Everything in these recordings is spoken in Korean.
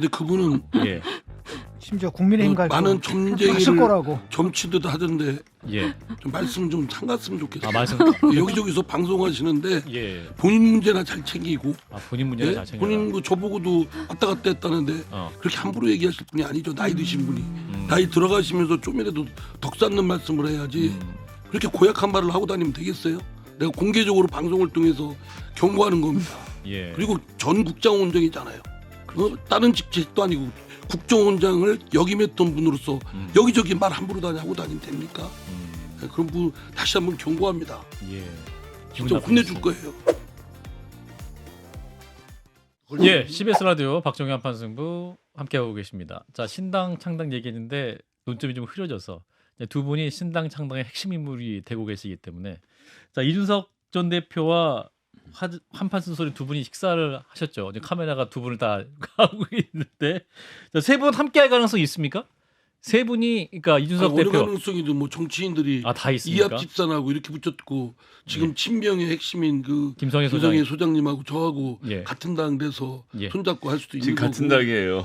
근데 그분은 예. 심지어 국민의힘 많은 하실 점쟁이를 거라고. 점치듯 하던데 예. 좀 말씀 좀 삼갔으면 좋겠어요. 아 말씀. 여기저기서 방송하시는데 예. 본인 문제나 잘 챙기고 아 본인 문제를 예? 잘 챙겨. 본인 그 저보고도 왔다 갔다 했다는데 그렇게 함부로 얘기하실 분이 아니죠. 나이 드신 분이 나이 들어가시면서 좀이라도 덕 쌓는 말씀을 해야지 그렇게 고약한 말을 하고 다니면 되겠어요? 내가 공개적으로 방송을 통해서 경고하는 겁니다. 예. 그리고 전 국정원장이잖아요. 다른 직책도 아니고 국정원장을 역임했던 분으로서 여기저기 말 함부로 하고 다니면 됩니까? 네, 그런 분 다시 한번 경고합니다. 예. 진짜 혼내줄 거예요. 예, CBS 라디오 박정희 한판 승부 함께하고 계십니다. 자, 신당 창당 얘기했는데 논점이 좀 흐려져서 두 분이 신당 창당의 핵심 인물이 되고 계시기 때문에 자, 이준석 전 대표와 한판 쓴소리 두 분이 식사를 하셨죠. 이제 카메라가 두 분을 다 하고 있는데 세 분 함께할 가능성이 있습니까? 세 분이 그러니까 이준석 어느 대표 가능성이도 뭐 정치인들이 다 있습니까? 이합 집산하고 이렇게 붙였고 지금 친명의 핵심인 그 김성애 소장님하고 저하고 예. 같은 당 돼서 예. 손잡고 할 수도 있는 지금 거고. 같은 당이에요.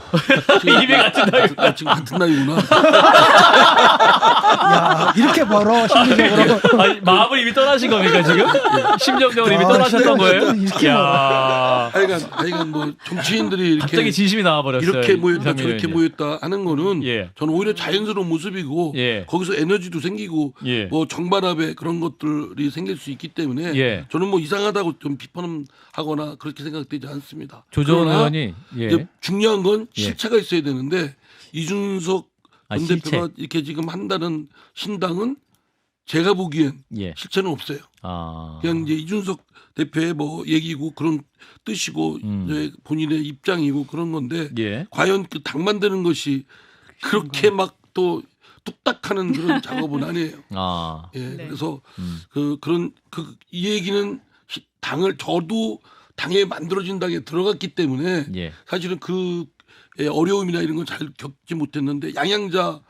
이미 같은 당이구나. 지금 같은 당이구나. 야 이렇게 벌어 심리적으로. 아니, 마음을 이미 떠나신 겁니까 지금? 심정적으로 이미 떠나셨던 거예요? 이렇게 야, 하여간 뭐 정치인들이 갑자기 이렇게 진심이 나와버렸어요. 이렇게 모였다 이상민 저렇게 의원님. 모였다 하는 거는 예. 저는 오히려 자연스러운 모습이고 예. 거기서 에너지도 생기고 예. 뭐 정반합의 그런 것들이 생길 수 있기 때문에 예. 저는 뭐 이상하다고 좀 비판하거나 그렇게 생각되지 않습니다. 조정원 그러나 의원이 예. 이제 중요한 건 예. 실체가 있어야 되는데 이준석 전 실체. 대표가 이렇게 지금 한다는 신당은 제가 보기엔 예. 실체는 없어요. 아. 그냥 이제 이준석 대표의 뭐 얘기고 그런 뜻이고 이제 본인의 입장이고 그런 건데 예. 과연 그 당 만드는 것이 그렇게 막 또 뚝딱하는 그런 작업은 아니에요. 아. 예, 네. 그래서 이 얘기는 당을 저도 당에 만들어진 당에 들어갔기 때문에 예. 사실은 그 어려움이나 이런 건 잘 겪지 못했는데 양양자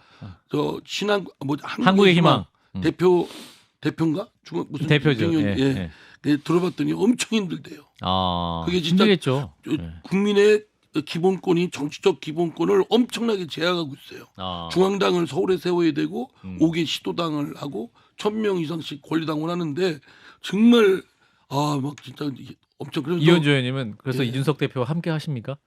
저 신한 뭐 한국의 희망. 대표인가 무슨 대표죠. 대표님, 예. 예, 들어봤더니 엄청 힘들대요. 아. 그게 진짜 힘들겠죠. 예. 국민의 기본권이 정치적 기본권을 엄청나게 제약하고 있어요. 아. 중앙당을 서울에 세워야 되고 5개 시도당을 하고 1,000명 이상씩 권리당원 하는데 정말 막 진짜 엄청 그래서 이현주 의원님은 그래서 예. 이준석 대표와 함께 하십니까?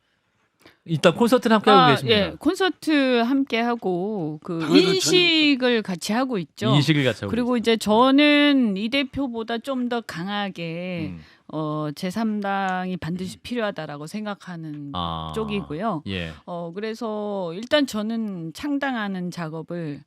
일단 콘서트를 함께 하고 계십니다. 예, 콘서트 함께 하고 그 당연히 인식을 같이 하고 있죠. 인식을 같이 하고 그리고 이제 저는 이 대표보다 좀 더 강하게 제3당이 반드시 필요하다라고 생각하는 아. 쪽이고요. 예. 그래서 일단 저는 창당하는 작업을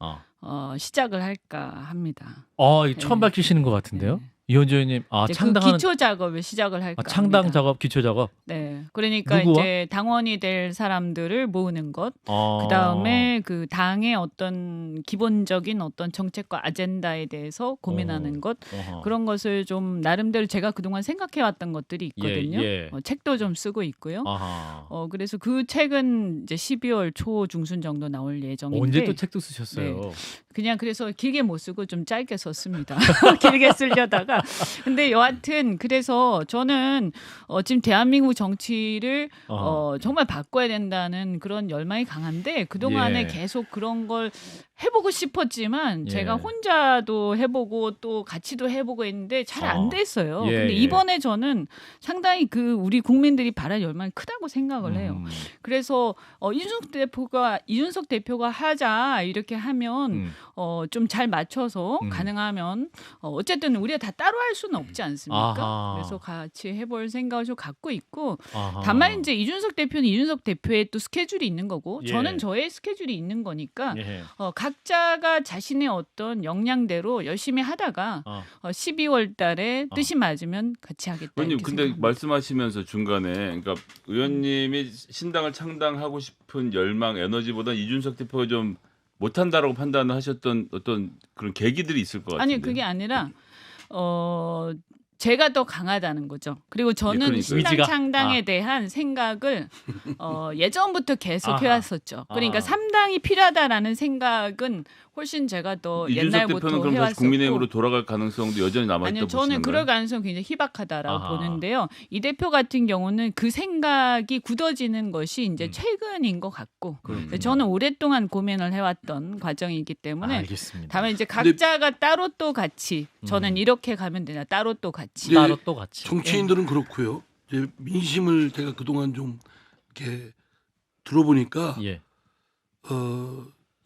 시작을 할까 합니다. 이거 처음 네. 밝히시는 것 같은데요. 네. 이현주 의원님, 이제 창당하는 그 기초 작업을 시작을 할까 창당 합니다. 작업, 기초 작업. 네, 그러니까 누구와? 이제 당원이 될 사람들을 모으는 것. 그 그다음에 그 당의 어떤 기본적인 어떤 정책과 아젠다에 대해서 고민하는 것 그런 것을 좀 나름대로 제가 그동안 생각해 왔던 것들이 있거든요. 예. 책도 좀 쓰고 있고요. 아하. 그래서 그 책은 이제 12월 초 중순 정도 나올 예정인데 언제 또 책도 쓰셨어요? 그냥 그래서 길게 못 쓰고 좀 짧게 썼습니다. 길게 쓰려다가 근데 여하튼 그래서 저는 지금 대한민국 정치를 정말 바꿔야 된다는 그런 열망이 강한데 그동안에 예. 계속 그런 걸 해보고 싶었지만 예. 제가 혼자도 해보고 또 같이도 해보고 했는데 잘 안 됐어요. 예, 근데 예. 이번에 저는 상당히 그 우리 국민들이 바랄 열망이 크다고 생각을 해요. 그래서 이준석 대표가 하자 이렇게 하면 좀 잘 맞춰서 가능하면 어쨌든 우리가 다 따로 할 수는 없지 않습니까? 아하. 그래서 같이 해볼 생각을 좀 갖고 있고 아하. 다만 이제 이준석 대표는 이준석 대표의 또 스케줄이 있는 거고 예. 저는 저의 스케줄이 있는 거니까 예. 각자가 자신의 어떤 역량대로 열심히 하다가 12월 달에 뜻이 맞으면 같이 하겠다. 의원님 이렇게 근데 생각합니다. 말씀하시면서 중간에 그러니까 의원님이 신당을 창당하고 싶은 열망 에너지보다 이준석 대표가 좀 못한다라고 판단을 하셨던 어떤 그런 계기들이 있을 것 같은데. 아니 그게 아니라 제가 더 강하다는 거죠. 그리고 저는 그러니까요. 신당 의지가? 창당에 대한 생각을 예전부터 계속 아하. 해왔었죠. 그러니까 아하. 3당이 필요하다라는 생각은 훨씬 제가 더 이준석 옛날부터 대표는 그럼 다시 해왔었고. 국민의힘으로 돌아갈 가능성도 여전히 남아 아니요, 있다고 저는 보시는 그럴 거예요? 가능성이 굉장히 희박하다라고 아하. 보는데요. 이 대표 같은 경우는 그 생각이 굳어지는 것이 이제 최근인 것 같고, 그렇군요. 저는 오랫동안 고민을 해왔던 과정이기 때문에 알겠습니다. 다만 이제 각자가 따로 또 같이 저는 이렇게 가면 되나 따로 또 같이 이제 따로 또 같이. 정치인들은 그렇고요. 이제 민심을 제가 그동안 좀 이렇게 들어보니까 예.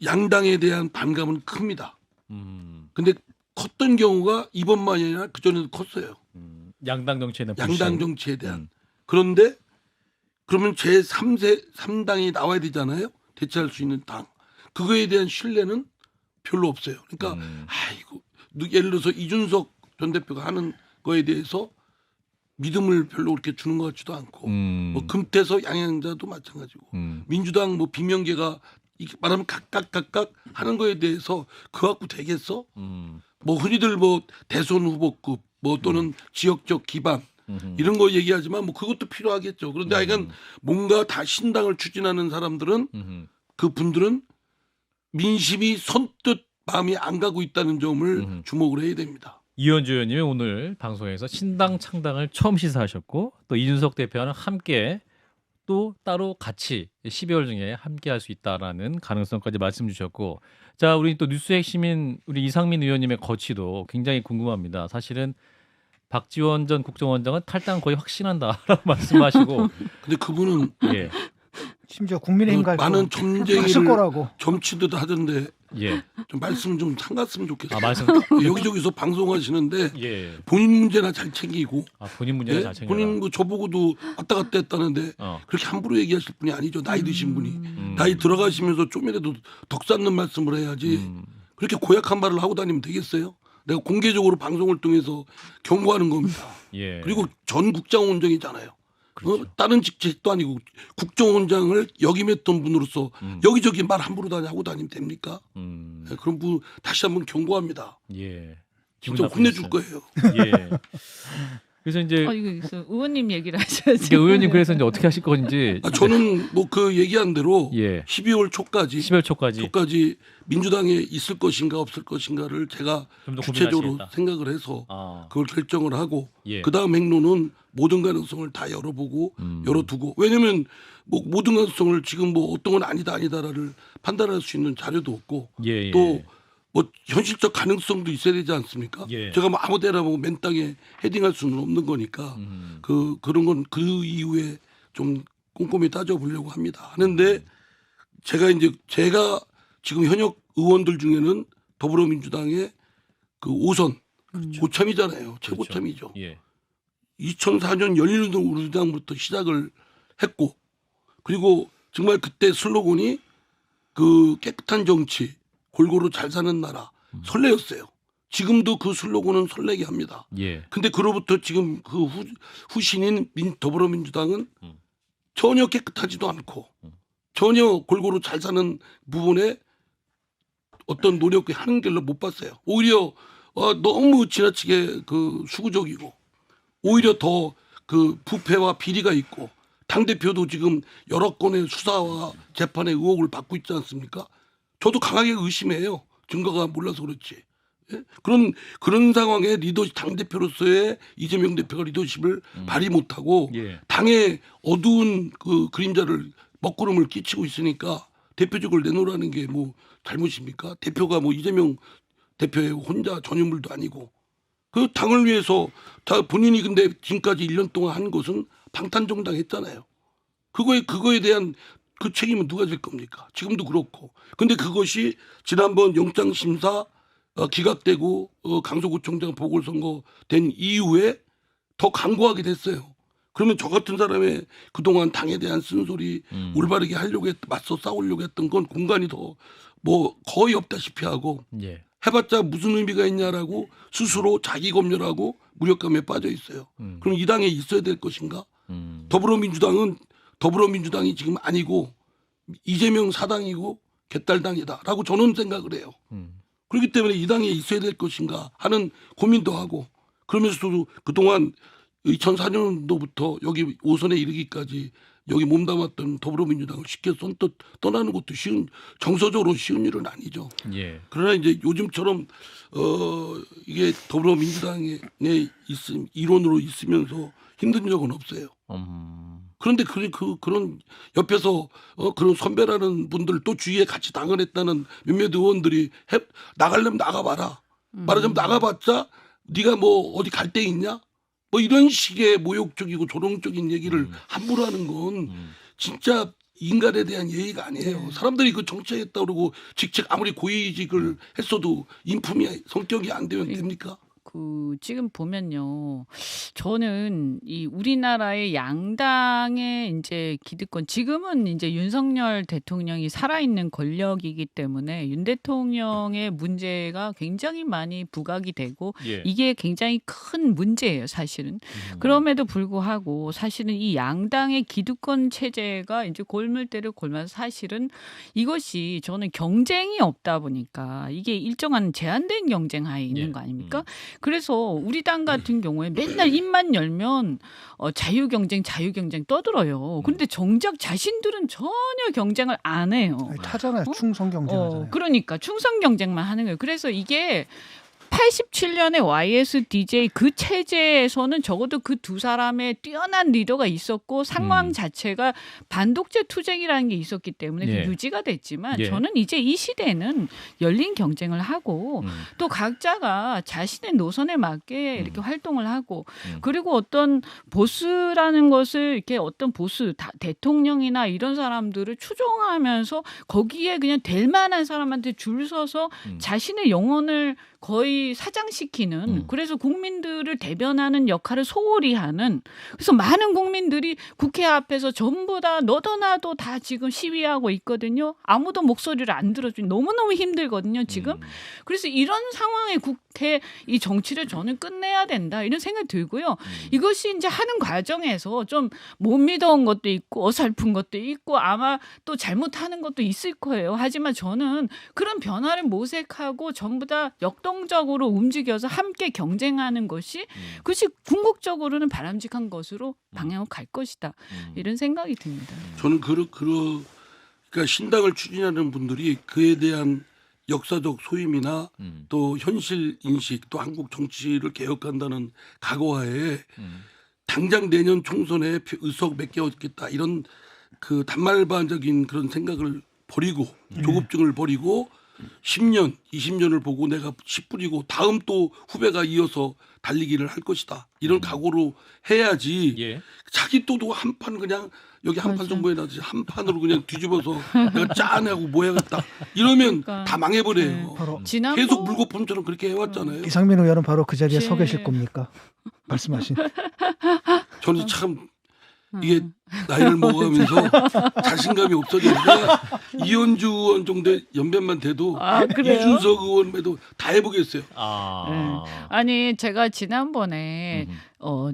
양당에 대한 반감은 큽니다. 음, 근데 컸던 경우가 이번만이 아니라 그 전에도 컸어요. 양당 정치에 대한 양당 불신. 정치에 대한. 음. 그런데 그러면 제 3당이 나와야 되잖아요. 대체할 수 있는 당. 그거에 대한 신뢰는 별로 없어요. 그러니까 아이고 예를 들어서 이준석 전 대표가 하는 거에 대해서 믿음을 별로 그렇게 주는 것 같지도 않고 뭐 금태섭 양양자도 마찬가지고 민주당 뭐 비명계가 이렇게 말하면 각각 하는 거에 대해서 그거 갖고 되겠어? 뭐 흔히들 뭐 대선 후보급 뭐 또는 지역적 기반 이런 거 얘기하지만 뭐 그것도 필요하겠죠. 그런데 하여간 뭔가 다 신당을 추진하는 사람들은 그 분들은 민심이 선뜻 마음이 안 가고 있다는 점을 주목을 해야 됩니다. 이현주 의원님이 오늘 방송에서 신당 창당을 처음 시사하셨고 또 이준석 대표와는 함께 또 따로 같이 12월 중에 함께 할 수 있다라는 가능성까지 말씀 주셨고 자 우리 또 뉴스 핵심인 우리 이상민 의원님의 거취도 굉장히 궁금합니다. 사실은 박지원 전 국정원장은 탈당 거의 확신한다라고 말씀하시고 근데 그분은 예. 심지어 국민의힘 갈 많은 갔을 점쟁이를 거라고. 점치듯 하던데 예. 좀 말씀 좀 삼갔으면 좋겠어요. 아 말씀 여기저기서 방송하시는데 예. 본인 문제나 잘 챙기고 아 본인 문제를 예? 잘 챙겨. 본인 뭐 저보고도 왔다 갔다 했다는데 어. 그렇게 함부로 얘기하실 분이 아니죠. 나이 드신 분이. 나이 들어가시면서 좀이라도 덕 쌓는 말씀을 해야지. 그렇게 고약한 말을 하고 다니면 되겠어요? 내가 공개적으로 방송을 통해서 경고하는 겁니다. 예. 그리고 전 국정원장이잖아요. 그렇죠. 다른 직책도 아니고 국정원장을 역임했던 분으로서 여기저기 말 함부로 하고 다니면 됩니까? 네, 그런 분 다시 한번 경고합니다. 예. 진짜 혼내줄 거예요. 예. 그래서 이제 이거 의원님 얘기를 하셔야지. 이게 의원님 그래서 이제 어떻게 하실 건지 저는 뭐 그 얘기한 대로 예. 12월 초까지 10월 초까지 민주당에 있을 것인가 없을 것인가를 제가 좀 더 구체적으로 고민하시겠다. 생각을 해서 아. 그걸 결정을 하고 예. 그다음 행로는 모든 가능성을 다 열어보고 열어두고 왜냐하면 뭐 모든 가능성을 지금 뭐 어떤 건 아니다를 판단할 수 있는 자료도 없고 예, 예. 또 뭐 현실적 가능성도 있어야 되지 않습니까? 예. 제가 뭐 아무데나 뭐 맨 땅에 헤딩할 수는 없는 거니까 그런 건 그 이후에 좀 꼼꼼히 따져보려고 합니다. 하는데 제가 지금 현역 의원들 중에는 더불어민주당의 그 5선 고참이잖아요. 최고참이죠. 예. 2004년 열린우리당부터 시작을 했고 그리고 정말 그때 슬로건이 그 깨끗한 정치 골고루 잘 사는 나라 설레였어요. 지금도 그 슬로건은 설레게 합니다. 예. 근데 그로부터 지금 그 후신인 더불어민주당은 전혀 깨끗하지도 않고 전혀 골고루 잘 사는 부분에 어떤 노력을 하는 길로 못 봤어요. 오히려 너무 지나치게 그 수구적이고 오히려 더 그 부패와 비리가 있고 당대표도 지금 여러 건의 수사와 재판의 의혹을 받고 있지 않습니까? 저도 강하게 의심해요. 증거가 몰라서 그렇지. 예? 그런 상황에 당대표로서의 이재명 대표가 리더십을 발휘 못하고 예. 당의 어두운 그 그림자를 먹구름을 끼치고 있으니까 대표직을 내놓으라는 게 뭐 잘못입니까? 대표가 뭐 이재명 대표의 혼자 전유물도 아니고 그 당을 위해서 본인이 근데 지금까지 1년 동안 한 것은 방탄정당 했잖아요. 그거에 대한 그 책임은 누가 질 겁니까? 지금도 그렇고. 근데 그것이 지난번 영장심사 기각되고 강서구청장 보궐선거 된 이후에 더 강고하게 됐어요. 그러면 저 같은 사람의 그동안 당에 대한 쓴소리 올바르게 하려고 맞서 싸우려고 했던 건 공간이 더 뭐 거의 없다시피 하고 예. 해봤자 무슨 의미가 있냐라고 스스로 자기 검열하고 무력감에 빠져 있어요. 그럼 이 당에 있어야 될 것인가? 더불어민주당이 지금 아니고 이재명 사당이고 개딸당이다라고 저는 생각을 해요. 그렇기 때문에 이 당에 있어야 될 것인가 하는 고민도 하고 그러면서도 그동안 2004년도부터 여기 5선에 이르기까지 여기 몸담았던 더불어민주당을 쉽게 선뜻 떠나는 것도 정서적으로 쉬운 일은 아니죠. 예. 그러나 이제 요즘처럼 이게 더불어민주당에 이론으로 있으면서 힘든 적은 없어요. 그런데 그런 옆에서 그런 선배라는 분들 또 주위에 같이 당헌했다는 몇몇 의원들이 나가려면 나가봐라. 말하자면 나가봤자 네가 뭐 어디 갈 데 있냐? 뭐 이런 식의 모욕적이고 조롱적인 얘기를 함부로 하는 건 진짜 인간에 대한 예의가 아니에요. 사람들이 그 정치하겠다 그러고 직책 아무리 고위직을 했어도 인품이 성격이 안 되면 됩니까? 지금 보면요, 저는 이 우리나라의 양당의 이제 기득권, 지금은 이제 윤석열 대통령이 살아있는 권력이기 때문에 윤 대통령의 문제가 굉장히 많이 부각이 되고 예. 이게 굉장히 큰 문제예요, 사실은. 그럼에도 불구하고 사실은 이 양당의 기득권 체제가 이제 골물대를 골면서 사실은 이것이 저는 경쟁이 없다 보니까 이게 일정한 제한된 경쟁 하에 있는 예. 거 아닙니까? 그래서 우리 당 같은 경우에 맨날 입만 열면 자유경쟁 떠들어요. 그런데 정작 자신들은 전혀 경쟁을 안 해요. 아니, 타잖아요. 충성 경쟁하잖아요. 그러니까 충성 경쟁만 하는 거예요. 그래서 이게 87년에 YSDJ 그 체제에서는 적어도 그 두 사람의 뛰어난 리더가 있었고 상황 자체가 반독재 투쟁이라는 게 있었기 때문에 예. 유지가 됐지만 예. 저는 이제 이 시대는 열린 경쟁을 하고 또 각자가 자신의 노선에 맞게 이렇게 활동을 하고 그리고 어떤 보스라는 것을 이렇게 어떤 보스 대통령이나 이런 사람들을 추종하면서 거기에 그냥 될 만한 사람한테 줄 서서 자신의 영혼을 거의 사장시키는 그래서 국민들을 대변하는 역할을 소홀히 하는 그래서 많은 국민들이 국회 앞에서 전부 다 너도 나도 다 지금 시위하고 있거든요. 아무도 목소리를 안 들어주니 너무너무 힘들거든요. 지금. 그래서 이런 상황에 국회 이 정치를 저는 끝내야 된다 이런 생각이 들고요. 이것이 이제 하는 과정에서 좀 못 믿어온 것도 있고 어설픈 것도 있고 아마 또 잘못하는 것도 있을 거예요. 하지만 저는 그런 변화를 모색하고 전부 다 역동적으로 움직여서 함께 경쟁하는 것이 그것이 궁극적으로는 바람직한 것으로 방향을 갈 것이다. 이런 생각이 듭니다. 저는 그러니까 신당을 추진하는 분들이 그에 대한 역사적 소임이나 또 현실 인식 또 한국 정치를 개혁한다는 각오하에 당장 내년 총선에 의석 몇 개 얻겠다 이런 그 단말반적인 그런 생각을 버리고 조급증을 버리고 10년, 20년을 보고 내가 씨 뿌리고 다음 또 후배가 이어서 달리기를 할 것이다. 이런 각오로 해야지 예. 자기 또도 한 판 그냥 여기 한 판 정보에 나지 한 판으로 그냥 뒤집어서 내가 짠하고 뭐 해야겠다. 이러면 그러니까. 다 망해버려요. 바로 계속 물거품처럼 그렇게 해왔잖아요. 이상민 의원은 바로 그 자리에 제- 서 계실 겁니까? 말씀하신. 저는 참 이게 나이를 먹어가면서 자신감이 없어지니까 이현주 의원 정도 연배만 돼도 그래요? 이준석 의원에도 다 해보겠어요. 아니 제가 지난번에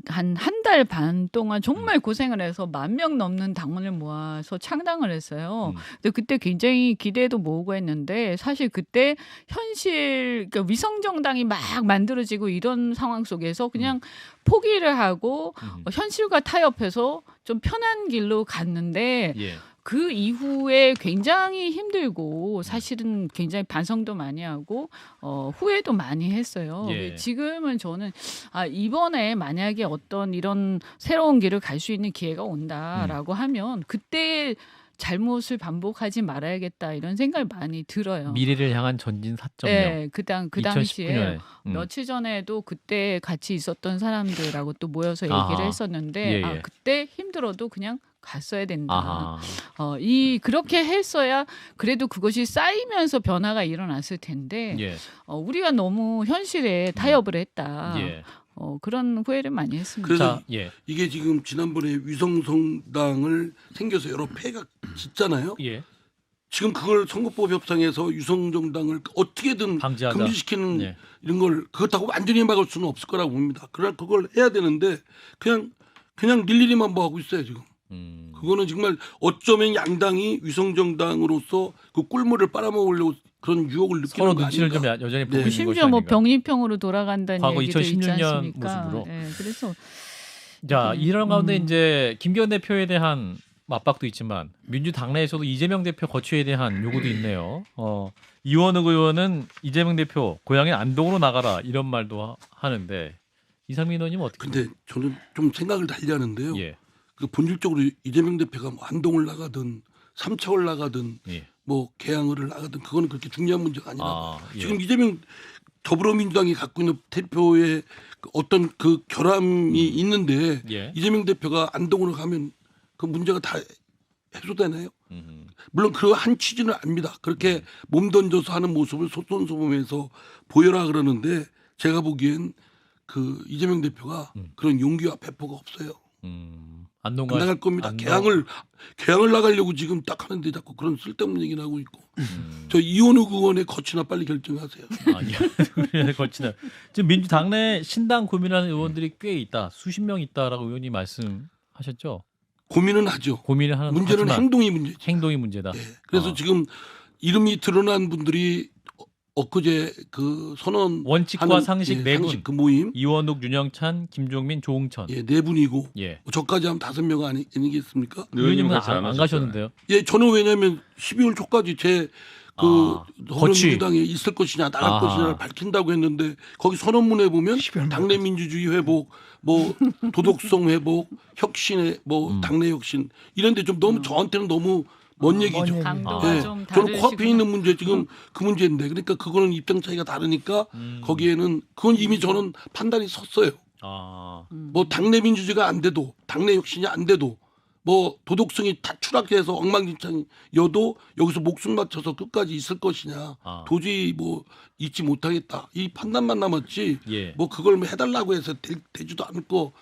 한 달 반 동안 정말 고생을 해서 10,000명 넘는 당원을 모아서 창당을 했어요. 근데 그때 굉장히 기대도 모으고 했는데 사실 그때 현실 그러니까 위성 정당이 막 만들어지고 이런 상황 속에서 그냥 포기를 하고 현실과 타협해서 좀 편한 길로 갔는데 예. 그 이후에 굉장히 힘들고 사실은 굉장히 반성도 많이 하고 후회도 많이 했어요. 예. 지금은 저는 이번에 만약에 어떤 이런 새로운 길을 갈 수 있는 기회가 온다라고 하면 그때 잘못을 반복하지 말아야겠다 이런 생각이 많이 들어요. 미래를 향한 전진 4.0. 네, 그 당시에 2019년에. 며칠 전에도 그때 같이 있었던 사람들하고 또 모여서 얘기를 아하. 했었는데 예, 예. 그때 힘들어도 그냥 갔어야 된다. 아하. 그렇게 했어야 그래도 그것이 쌓이면서 변화가 일어났을 텐데 예. 우리가 너무 현실에 타협을 했다. 예. 그런 후회를 많이 했습니다. 그래서 자, 예. 이게 지금 지난번에 위성정당을 생겨서 여러 폐가 짙잖아요. 예. 지금 그걸 선거법 협상에서 위성정당을 어떻게든 방지하자. 금지시키는 예. 이런 걸 그렇다고 완전히 막을 수는 없을 거라고 봅니다. 그러나 그걸 해야 되는데 그냥 일일이만 뭐 하고 있어요 지금. 그거는 정말 어쩌면 양당이 위성정당으로서 그 꿀물을 빨아먹으려고 그런 유혹을 느끼는 서로 거 눈치를 좀 아닌가. 여전히 보고 네. 있는 것이 심지어 뭐 아닌가. 병리평으로 돌아간다는 과거 얘기도 있지 2016년 않습니까? 모습으로. 예, 그래서 자, 이런 가운데 음. 이제 김기현 대표에 대한 압박도 있지만 민주당 내에서도 이재명 대표 거취에 대한 요구도 있네요. 이원욱 의원은 이재명 대표 고향인 안동으로 나가라 이런 말도 하는데 이상민 의원님 어떻게? 근데 저는 좀 생각을 달리하는데요. 예, 그 본질적으로 이재명 대표가 뭐 안동을 나가든 삼척을 나가든 예. 뭐 개항을 나가든 그거는 그렇게 중요한 문제가 아니라 아, 예. 지금 이재명 더불어민주당이 갖고 있는 대표의 그 어떤 그 결함이 있는데 예. 이재명 대표가 안동으로 가면 그 문제가 다 해소되나요? 음. 물론 그 한 취지는 압니다. 그렇게 몸 던져서 하는 모습을 솔선수범해서 보여라 그러는데 제가 보기엔 그 이재명 대표가 그런 용기와 배포가 없어요. 안동과 안 나갈 겁니다. 안동. 개항을 나가려고 지금 딱 하는데 자꾸 그런 쓸데없는 얘기를 하고 있고. 저 이원욱 의원의 거취나 빨리 결정하세요. 아니요. 거치나 지금 민주당 내 신당 고민하는 의원들이 꽤 있다. 수십 명 있다라고 의원님 말씀하셨죠. 고민은 하죠. 고민을 하는 문제는 하지만 행동이 문제죠. 행동이 문제다. 예. 그래서 지금 이름이 드러난 분들이 엊그제 그 선언 원칙과 상식 네 분. 상식 그 모임 이원욱, 윤영찬, 김종민, 조홍천. 예, 네 분이고 예. 저까지 하면 5명 아니겠습니까? 의원님은 같이 안 가셨는데요. 예, 저는 왜냐하면 12월 초까지 제 그 아, 더불어민주당에 있을 것이냐 나갈 아하. 것이냐를 밝힌다고 했는데 거기 선언문에 보면 12월 당내 민주주의 회복, 뭐 도덕성 회복, 혁신의 뭐 당내 혁신 이런데 좀 너무 저한테는 너무 먼 얘기죠. 얘기. 강도가 예, 좀 저는 코앞에 다르시구나. 있는 문제 지금 그 문제인데 그러니까 그거는 입장 차이가 다르니까 거기에는 그건 이미 저는 판단이 섰어요. 아, 뭐 당내 민주주의가 안 돼도 당내 혁신이 안 돼도 뭐 도덕성이 다 추락해서 엉망진창이어도 여기서 목숨 바쳐서 끝까지 있을 것이냐 아. 도저히 뭐 잊지 못하겠다 이 판단만 남았지 예. 뭐 그걸 뭐 해달라고 해서 되지도 않을 거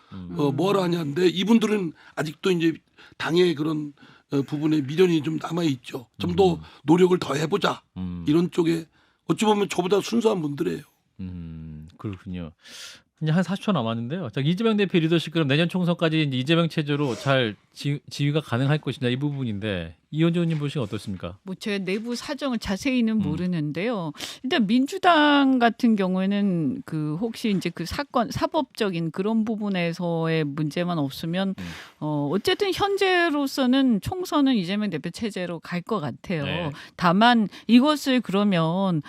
뭐라 하냐는데 이분들은 아직도 이제 당의 그런 부분에 미련이 좀 남아 있죠. 좀 더 노력을 더 해보자 이런 쪽에 어찌 보면 저보다 순수한 분들이에요. 그렇군요. 이제 한 40초 남았는데요. 자, 이재명 대표 리더십 그럼 내년 총선까지 이제 이재명 체제로 잘 지휘가 가능할 것이냐 이 부분인데 이현주 의원님 보시면 어떻습니까? 뭐 제가 내부 사정을 자세히는 모르는데요. 일단 민주당 같은 경우에는 그 혹시 이제 그 사건 사법적인 그런 부분에서의 문제만 없으면 어쨌든 현재로서는 총선은 이재명 대표 체제로 갈 것 같아요. 네. 다만 이것을 그러면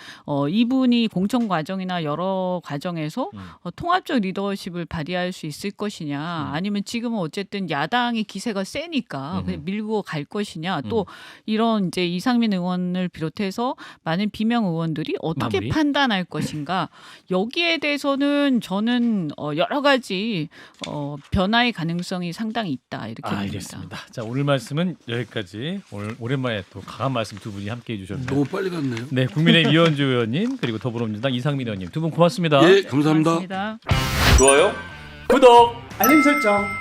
이분이 공천 과정이나 여러 과정에서 통합적 리더십을 발휘할 수 있을 것이냐, 아니면 지금은 어쨌든 야당의 기세가 세니까 그냥 밀고 갈 것이냐, 또 이런 이제 이상민 의원을 비롯해서 많은 비명 의원들이 어떻게 마무리. 판단할 것인가, 여기에 대해서는 저는 여러 가지 변화의 가능성이 상당히 있다 이렇게 봅니다. 알겠습니다. 자, 오늘 말씀은 여기까지. 오늘 오랜만에 또 강한 말씀 두 분이 함께해 주셨네요. 너무 빨리 갔네요. 네, 국민의힘 이현주 의원님 그리고 더불어민주당 이상민 의원님 두 분 고맙습니다. 예, 감사합니다. 고맙습니다. 좋아요. 구독. 알림 설정.